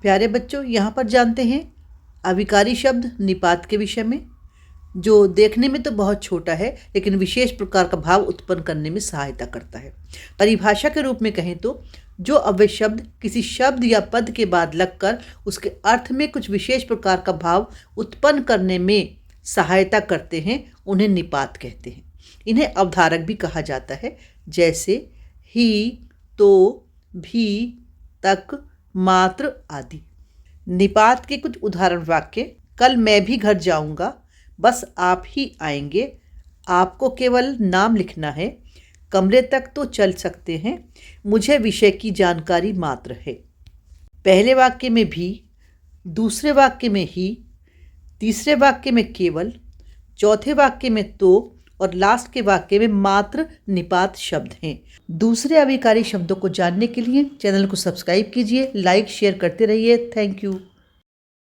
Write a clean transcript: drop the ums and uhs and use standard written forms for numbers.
प्यारे बच्चों, यहाँ पर जानते हैं अविकारी शब्द निपात के विषय में, जो देखने में तो बहुत छोटा है लेकिन विशेष प्रकार का भाव उत्पन्न करने में सहायता करता है। परिभाषा के रूप में कहें तो जो अव्यय शब्द किसी शब्द या पद के बाद लगकर उसके अर्थ में कुछ विशेष प्रकार का भाव उत्पन्न करने में सहायता करते हैं उन्हें निपात कहते हैं। इन्हें अवधारक भी कहा जाता है, जैसे ही, तो, भी, तक, मात्र आदि। निपात के कुछ उदाहरण वाक्य: कल मैं भी घर जाऊंगा, बस आप ही आएंगे, आपको केवल नाम लिखना है, कमरे तक तो चल सकते हैं, मुझे विषय की जानकारी मात्र है। पहले वाक्य में भी, दूसरे वाक्य में ही, तीसरे वाक्य में केवल, चौथे वाक्य में तो और लास्ट के वाक्य में मात्र निपात शब्द हैं। दूसरे अविकारी शब्दों को जानने के लिए चैनल को सब्सक्राइब कीजिए, लाइक शेयर करते रहिए। Thank you.